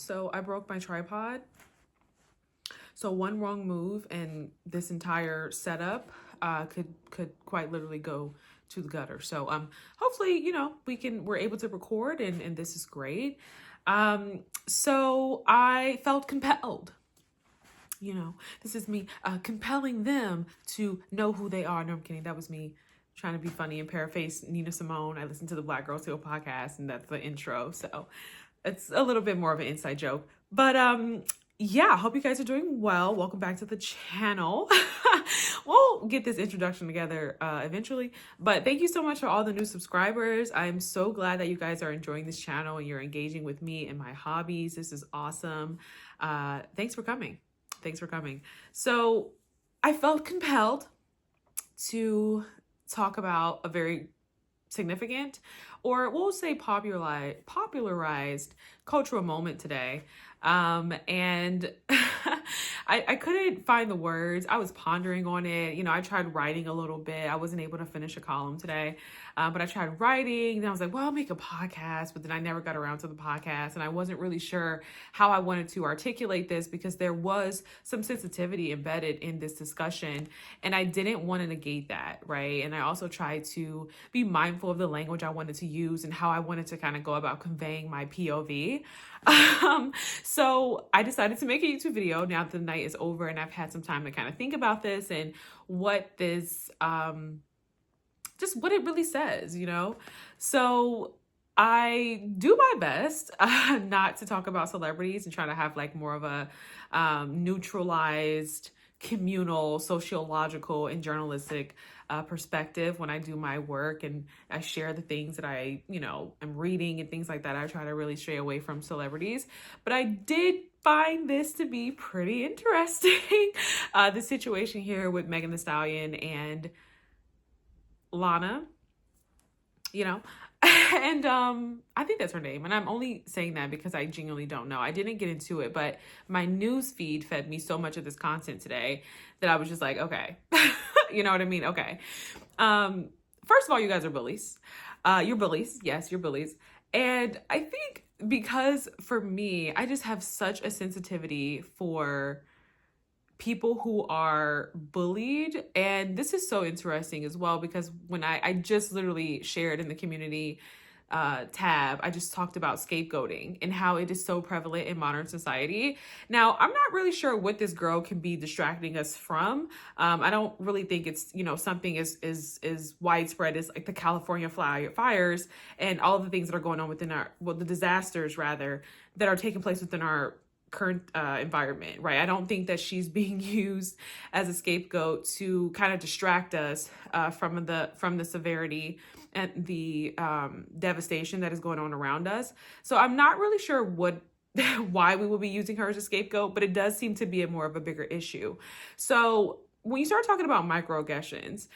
So I broke my tripod. So one wrong move and this entire setup could quite literally go to the gutter. So hopefully, we're able to record and this is great. So I felt compelled. This is me compelling them to know who they are. No, I'm kidding. That was me trying to be funny and paraphrase Nina Simone. I listened to the Black Girls Hill podcast, and that's the intro. So it's a little bit more of an inside joke. But yeah, hope you guys are doing well. Welcome back to the channel. We'll get this introduction together eventually. But thank you so much for all the new subscribers. I'm so glad that you guys are enjoying this channel and you're engaging with me and my hobbies. This is awesome. Thanks for coming. So I felt compelled to talk about a very significant, or we'll say popularized cultural moment today. And I couldn't find the words. I was pondering on it. I tried writing a little bit. I wasn't able to finish a column today, but I tried writing. Then I was like, well, I'll make a podcast, but then I never got around to the podcast. And I wasn't really sure how I wanted to articulate this because there was some sensitivity embedded in this discussion. And I didn't want to negate that, right? And I also tried to be mindful of the language I wanted to use and how I wanted to kind of go about conveying my POV. So I decided to make a YouTube video now that the night is over and I've had some time to kind of think about this and what this, just what it really says, So I do my best not to talk about celebrities and try to have like more of a neutralized, communal, sociological, and journalistic perspective when I do my work and I share the things that I, am reading and things like that. I try to really stray away from celebrities, but I did find this to be pretty interesting. The situation here with Megan Thee Stallion and Lana, and I think that's her name. And I'm only saying that because I genuinely don't know. I didn't get into it, but my news feed fed me so much of this content today that I was just like, okay, you know what I mean? Okay. First of all, you guys are bullies. You're bullies. Yes, you're bullies. And I think because for me, I just have such a sensitivity for people who are bullied. And this is so interesting as well, because when I just literally shared in the community tab, I just talked about scapegoating and how it is so prevalent in modern society. Now, I'm not really sure what this girl can be distracting us from. I don't really think it's, something is widespread as like the California fires and all of the things that are going on within the disasters rather, that are taking place within our current environment, right? I don't think that she's being used as a scapegoat to kind of distract us from the severity and the devastation that is going on around us. So I'm not really sure why we will be using her as a scapegoat, but it does seem to be more of a bigger issue. So when you start talking about microaggressions,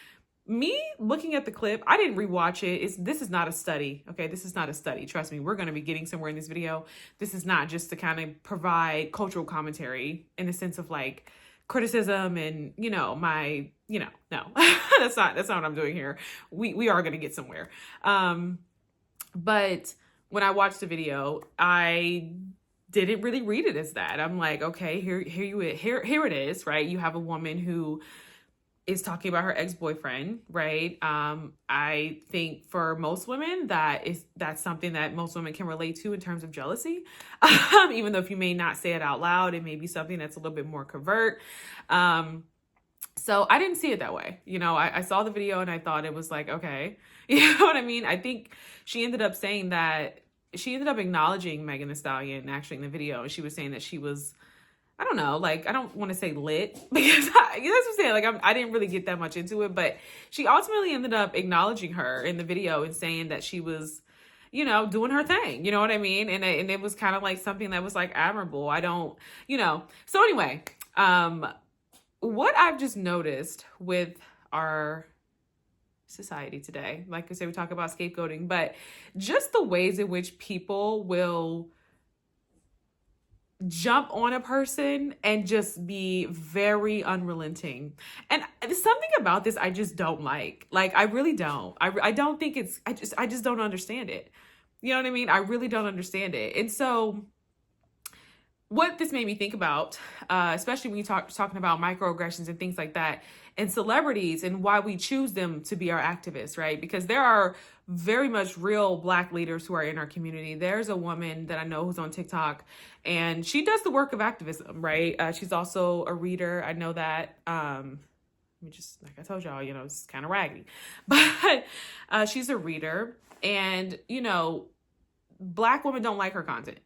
me looking at the clip, I didn't rewatch it. This is not a study. Okay. This is not a study. Trust me, we're going to be getting somewhere in this video. This is not just to kind of provide cultural commentary in the sense of like criticism and, no, that's not what I'm doing here. We are going to get somewhere. But when I watched the video, I didn't really read it as that. I'm like, okay, here it is, right? You have a woman who is talking about her ex-boyfriend, right? I think for most women, that's something that most women can relate to in terms of jealousy. Even though if you may not say it out loud, it may be something that's a little bit more covert. So I didn't see it that way. I saw the video and I thought it was like, okay, you know what I mean? I think she ended up acknowledging Megan Thee Stallion actually in the video. And she was saying that she was, I don't know, like, I don't want to say lit because that's what I'm saying. Like, I didn't really get that much into it, but she ultimately ended up acknowledging her in the video and saying that she was, doing her thing. You know what I mean? And it was kind of like something that was like admirable. So anyway, what I've just noticed with our society today, like I said, we talk about scapegoating, but just the ways in which people will jump on a person and just be very unrelenting. And there's something about this I just don't like. Like, I really don't. I don't think I just don't understand it. You know what I mean? I really don't understand it. And so what this made me think about, especially when you talking about microaggressions and things like that, and celebrities, and why we choose them to be our activists, right? Because there are very much real Black leaders who are in our community. There's a woman that I know who's on TikTok, and she does the work of activism, right? She's also a reader. I know that. Just like I told y'all, it's kind of raggedy, but she's a reader, and Black women don't like her content.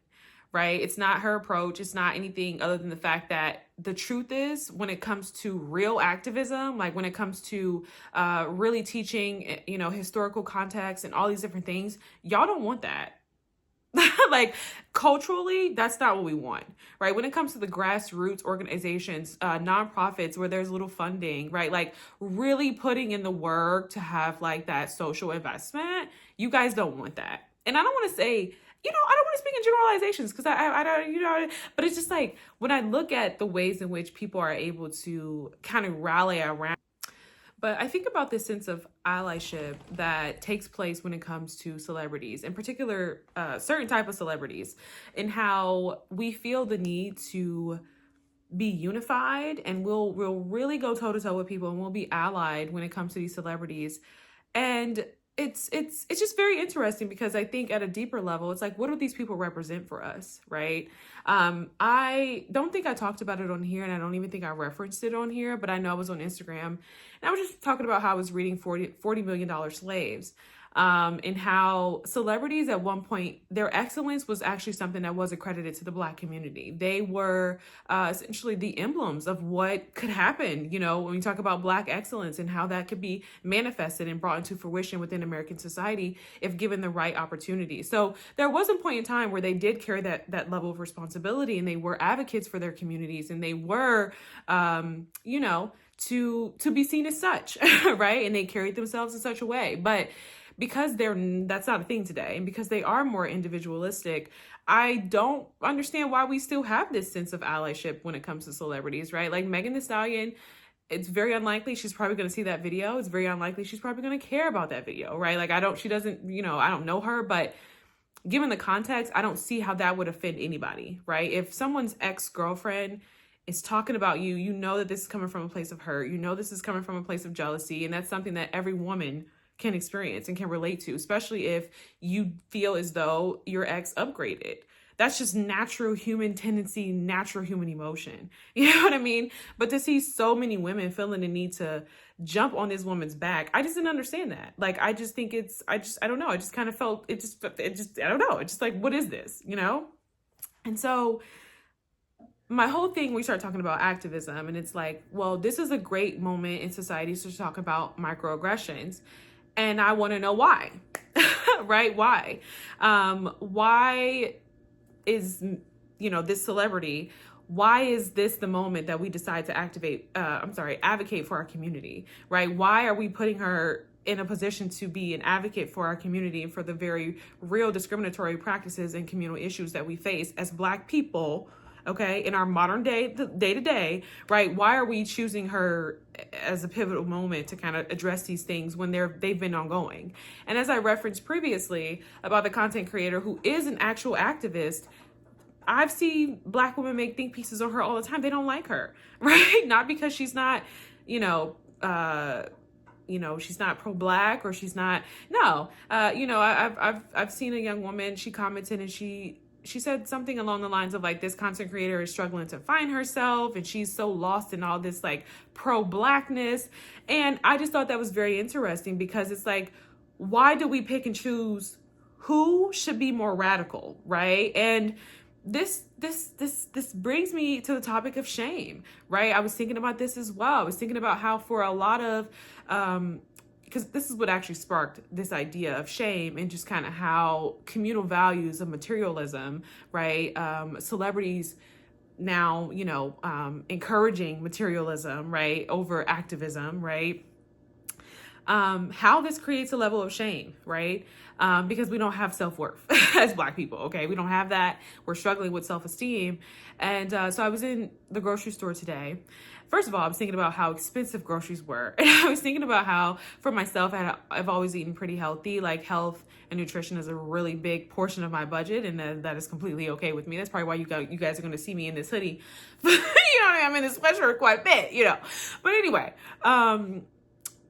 Right? It's not her approach. It's not anything other than the fact that the truth is, when it comes to real activism, like when it comes to really teaching, historical context and all these different things, y'all don't want that. Like culturally, that's not what we want, right? When it comes to the grassroots organizations, nonprofits where there's little funding, right? Like really putting in the work to have like that social investment, you guys don't want that. And I don't want to say, I don't want to speak in generalizations because I don't, but it's just like when I look at the ways in which people are able to kind of rally around. But I think about this sense of allyship that takes place when it comes to celebrities, in particular, certain type of celebrities, and how we feel the need to be unified, and we'll really go toe to toe with people, and we'll be allied when it comes to these celebrities. And it's just very interesting because I think at a deeper level, it's like, what do these people represent for us, right? I don't think I talked about it on here, and I don't even think I referenced it on here, but I know I was on Instagram, and I was just talking about how I was reading $40 Million Slaves. And how celebrities at one point, their excellence was actually something that was accredited to the Black community. They were essentially the emblems of what could happen, when we talk about Black excellence and how that could be manifested and brought into fruition within American society if given the right opportunity. So there was a point in time where they did carry that level of responsibility, and they were advocates for their communities, and they were, to be seen as such, right? And they carried themselves in such a way. But because that's not a thing today, and because they are more individualistic, I don't understand why we still have this sense of allyship when it comes to celebrities, right? Like Megan Thee Stallion, it's very unlikely she's probably going to see that video. It's very unlikely she's probably going to care about that video, right? Like I don't know her, but given the context, I don't see how that would offend anybody, right? If someone's ex-girlfriend is talking about you, that this is coming from a place of hurt. This is coming from a place of jealousy, and that's something that every woman can experience and can relate to, especially if you feel as though your ex upgraded. That's just natural human tendency, natural human emotion. You know what I mean? But to see so many women feeling the need to jump on this woman's back, I just didn't understand that. Like, I just think I don't know. I just kind of felt, I don't know. It's just like, what is this, And so my whole thing, we start talking about activism, and it's like, well, this is a great moment in society to talk about microaggressions. And I want to know why, right? Why? Why is, this celebrity, why is this the moment that we decide to advocate for our community, right? Why are we putting her in a position to be an advocate for our community and for the very real discriminatory practices and communal issues that we face as Black people, okay, in our modern day to day, right? Why are we choosing her as a pivotal moment to kind of address these things when they've been ongoing? And as I referenced previously about the content creator who is an actual activist, I've seen Black women make think pieces on her all the time. They don't like her, right? Not because she's not, she's not pro-Black, or she's not. No, I've seen a young woman. She commented, and she said something along the lines of like, this content creator is struggling to find herself, and she's so lost in all this like pro-Blackness. And I just thought that was very interesting, because it's like, why do we pick and choose who should be more radical, right? And this brings me to the topic of shame, right? I was thinking about this as well. I was thinking about how for a lot of, because this is what actually sparked this idea of shame, and just kind of how communal values of materialism, right? Celebrities now, encouraging materialism, right, over activism, right? how this creates a level of shame, right? Because we don't have self-worth as Black people, okay? We don't have that. We're struggling with self-esteem. And so I was in the grocery store today. First of all, I was thinking about how expensive groceries were. And I was thinking about how, for myself, I've always eaten pretty healthy. Like, health and nutrition is a really big portion of my budget, and that is completely okay with me. That's probably why you guys are going to see me in this hoodie. You know, I'm in this sweatshirt quite a bit, you know. But anyway,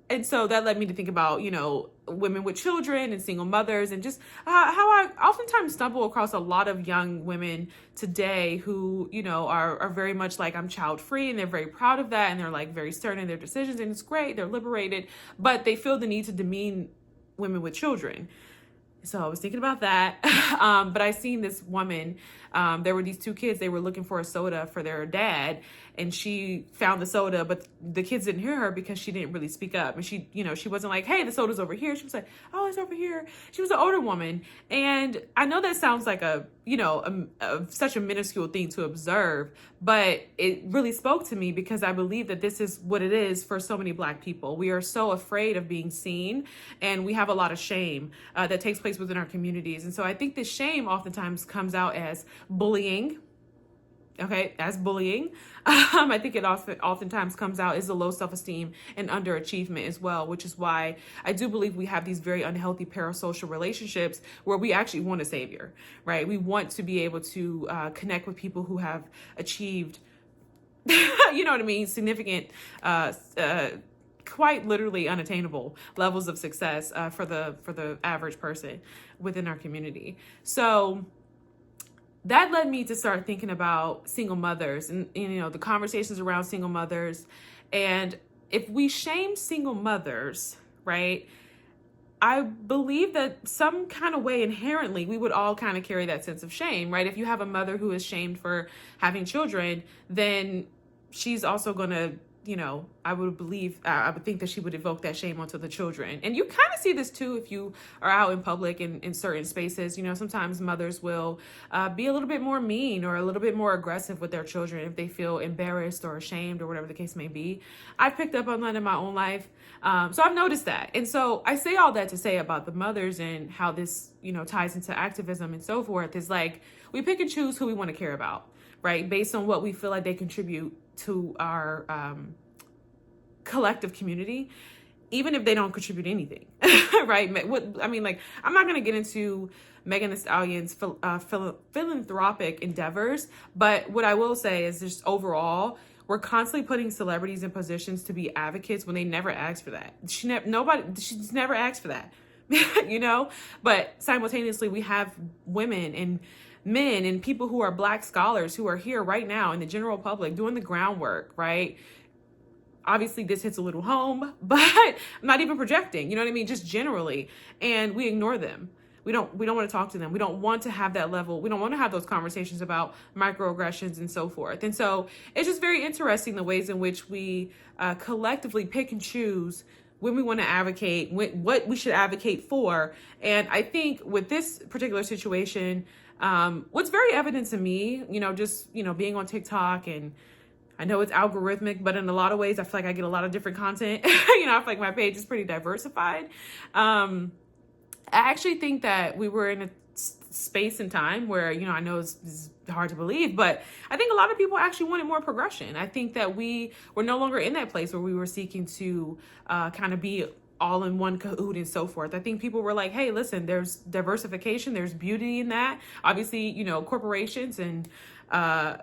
and so that led me to think about, you know, women with children and single mothers, and just how I oftentimes stumble across a lot of young women today who, you know, are very much like, I'm child free, and they're very proud of that, and they're like very certain in their decisions, and it's great, they're liberated, but they feel the need to demean women with children. So I was thinking about that. But I seen this woman, there were these two kids, they were looking for a soda for their dad, and she found the soda, but the kids didn't hear her because she didn't really speak up. And she, you know, she wasn't like, hey, the soda's over here. She was like, oh, it's over here. She was an older woman. And I know that sounds like such a minuscule thing to observe, but it really spoke to me because I believe that this is what it is for so many Black people. We are so afraid of being seen, and we have a lot of shame that takes place within our communities. And so I think this shame oftentimes comes out as bullying. Okay, as bullying. I think it oftentimes comes out as a low self-esteem and underachievement as well, which is why I do believe we have these very unhealthy parasocial relationships where we actually want a savior, right? We want to be able to connect with people who have achieved, you know what I mean, significant, quite literally unattainable levels of success for the average person within our community. So that led me to start thinking about single mothers and, you know, the conversations around single mothers. And if we shame single mothers, right, I believe that some kind of way inherently we would all kind of carry that sense of shame, right? If you have a mother who is shamed for having children, then she's also going to, you know, I would think that she would evoke that shame onto the children. And you kind of see this too if you are out in public in certain spaces. You know, sometimes mothers will be a little bit more mean or a little bit more aggressive with their children if they feel embarrassed or ashamed or whatever the case may be. I've picked up on that in my own life. So I've noticed that. And so I say all that to say about the mothers and how this, you know, ties into activism and so forth, is like we pick and choose who we want to care about, right? Based on what we feel like they contribute to our collective community, even if they don't contribute anything, right? I mean, like, I'm not going to get into Megan Thee Stallion's philanthropic endeavors, but what I will say is just overall, we're constantly putting celebrities in positions to be advocates when they never asked for that. She's never asked for that, you know? But simultaneously, we have women and men and people who are Black scholars who are here right now in the general public doing the groundwork, right? Obviously, this hits a little home, but I'm not even projecting, you know what I mean? Just generally. And we ignore them. We don't want to talk to them. We don't want to have that level. We don't want to have those conversations about microaggressions and so forth. And so it's just very interesting the ways in which we collectively pick and choose when we want to advocate, what we should advocate for. And I think with this particular situation, what's very evident to me, you know, just, you know, being on TikTok, and I know it's algorithmic, but in a lot of ways, I feel like I get a lot of different content. You know, I feel like my page is pretty diversified. I actually think that we were in a space and time where, you know, I know it's hard to believe, but I think a lot of people actually wanted more progression. I think that we were no longer in that place where we were seeking to kind of be all in one cahoot and so forth. I think people were like, hey, listen, there's diversification, there's beauty in that. Obviously, you know, corporations and,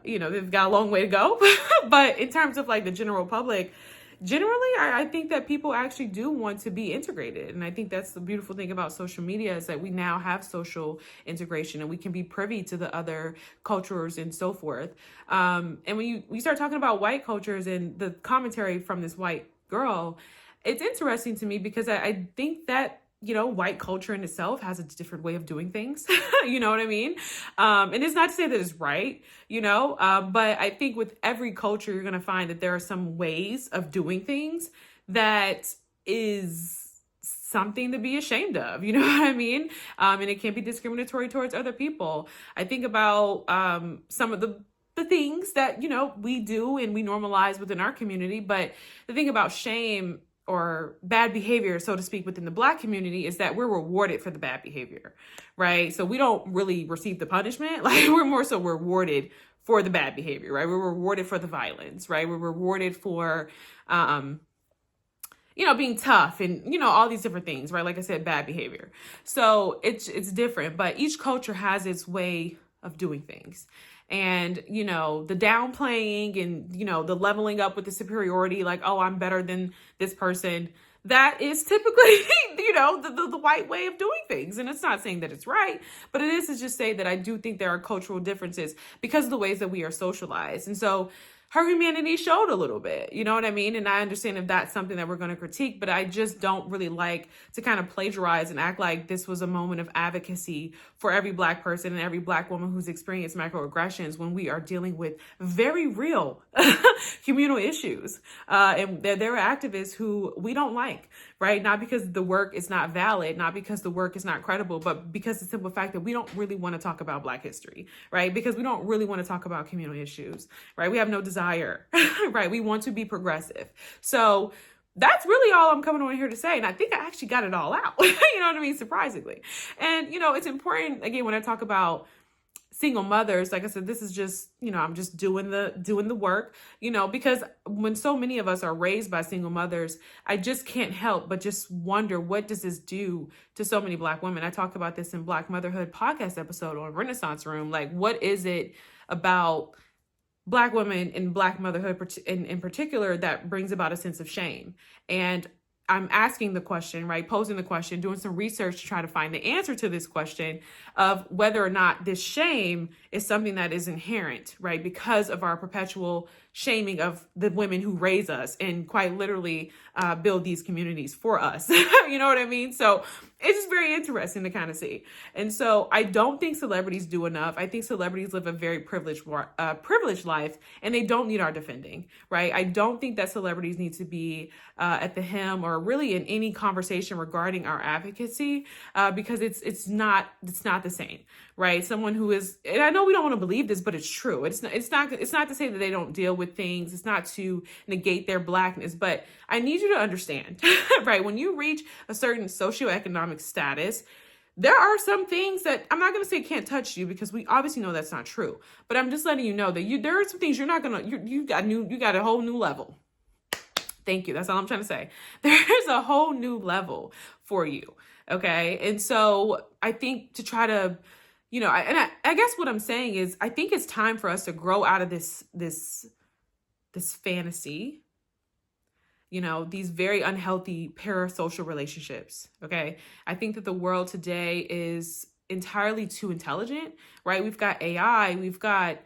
you know, they've got a long way to go. But in terms of like the general public, generally, I think that people actually do want to be integrated. And I think that's the beautiful thing about social media, is that we now have social integration and we can be privy to the other cultures and so forth. And when we start talking about white cultures and the commentary from this white girl, it's interesting to me because I think that, you know, white culture in itself has a different way of doing things. You know what I mean? And it's not to say that it's right, you know, but I think with every culture, you're going to find that there are some ways of doing things that is something to be ashamed of, you know what I mean? And it can be discriminatory towards other people. I think about some of the things that, you know, we do and we normalize within our community. But the thing about shame, or bad behavior, so to speak, within the Black community is that we're rewarded for the bad behavior, right? So we don't really receive the punishment. Like, we're more so rewarded for the bad behavior, right? We're rewarded for the violence, right? We're rewarded for, being tough and, all these different things, right? Like I said, bad behavior. So it's different, but each culture has its way of doing things. And, the downplaying and, the leveling up with the superiority, like, oh, I'm better than this person. That is typically, the white way of doing things. And it's not saying that it's right, but it is to just say that I do think there are cultural differences because of the ways that we are socialized. And so her humanity showed a little bit, you know what I mean? And I understand if that's something that we're going to critique, but I just don't really like to kind of plagiarize and act like this was a moment of advocacy for every Black person and every Black woman who's experienced microaggressions when we are dealing with very real communal issues. And there are activists who we don't like, right? Not because the work is not valid, not because the work is not credible, but because the simple fact that we don't really want to talk about Black history, right? Because we don't really want to talk about communal issues, right? We have no desire, right? We want to be progressive. So that's really all I'm coming on here to say. And I think I actually got it all out, you know what I mean? Surprisingly. And, it's important, again, when I talk about single mothers, like I said, this is just, I'm just doing the work, because when so many of us are raised by single mothers, I just can't help but just wonder, what does this do to so many Black women? I talk about this in Black Motherhood podcast episode on Renaissance Room. Like, what is it about Black women and Black motherhood in particular that brings about a sense of shame? And I'm asking the question, right? Posing the question, doing some research to try to find the answer to this question of whether or not this shame is something that is inherent, right? Because of our perpetual shaming of the women who raise us and quite literally build these communities for us. You know what I mean? So it's just very interesting to kind of see. And so I don't think celebrities do enough. I think celebrities live a very privileged life, and they don't need our defending, right? I don't think that celebrities need to be at the hem or really in any conversation regarding our advocacy, because it's not the same, right? Someone who is, and I know we don't want to believe this, but it's true. It's not to say that they don't deal with things. It's not to negate their Blackness, but I need you to understand, right? When you reach a certain socioeconomic status, there are some things that I'm not going to say can't touch you, because we obviously know that's not true, but I'm just letting you know that there are some things you're not going to, you got a whole new level. Thank you. That's all I'm trying to say. There's a whole new level for you. Okay. And so I think to try to, I guess what I'm saying is, I think it's time for us to grow out of this fantasy, these very unhealthy parasocial relationships. Okay. I think that the world today is entirely too intelligent, right? We've got AI, we've got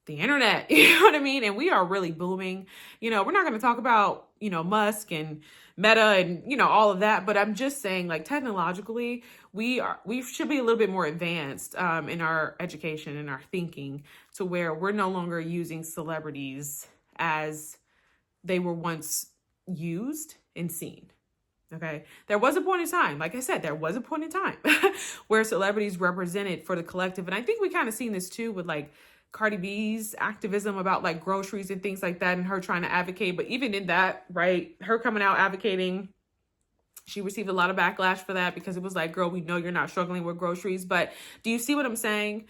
the internet, you know what I mean? And we are really booming. We're not going to talk about, Musk and Meta and, all of that, but I'm just saying, like, technologically, we should be a little bit more advanced in our education and our thinking, to where we're no longer using celebrities as they were once used and seen. Okay. There was a point in time, like I said, where celebrities represented for the collective. And I think we kind of seen this too with like Cardi B's activism about like groceries and things like that, and her trying to advocate. But even in that, right, her coming out advocating, she received a lot of backlash for that, because it was like, girl, we know you're not struggling with groceries. But do you see what I'm saying?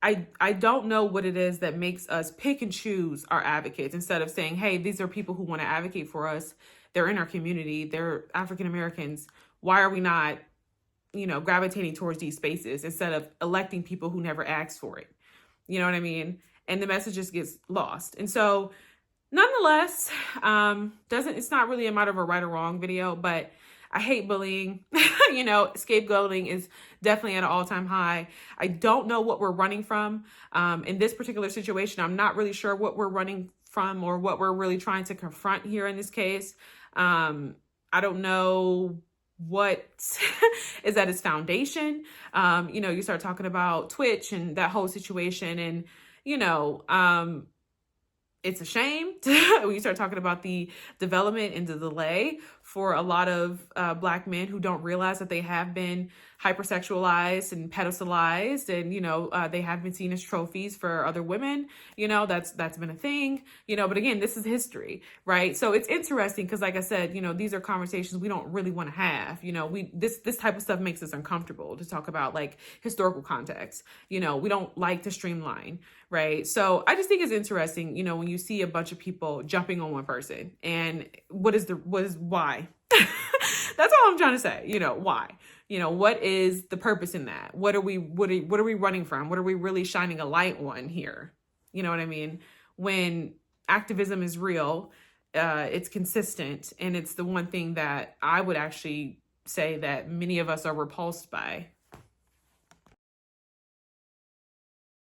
I don't know what it is that makes us pick and choose our advocates, instead of saying, hey, these are people who want to advocate for us. They're in our community. They're African Americans. Why are we not, gravitating towards these spaces instead of electing people who never asked for it? You know what I mean? And the message just gets lost. And so nonetheless, it's not really a matter of a right or wrong video, but I hate bullying. Scapegoating is definitely at an all-time high. I don't know what we're running from. In this particular situation, I'm not really sure what we're running from or what we're really trying to confront here in this case. I don't know what is at its foundation. You start talking about Twitch and that whole situation, and it's a shame when you start talking about the development and the delay for a lot of Black men who don't realize that they have been hypersexualized and pedestalized, and they have been seen as trophies for other women. That's been a thing. But again, this is history, right? So it's interesting because, like I said, these are conversations we don't really want to have. This type of stuff makes us uncomfortable to talk about, like, historical context. We don't like to streamline, right? So I just think it's interesting, when you see a bunch of people jumping on one person, and why? That's all I'm trying to say. Why? What is the purpose in that? What are we running from? What are we really shining a light on here? You know what I mean? When activism is real, it's consistent, and it's the one thing that I would actually say that many of us are repulsed by.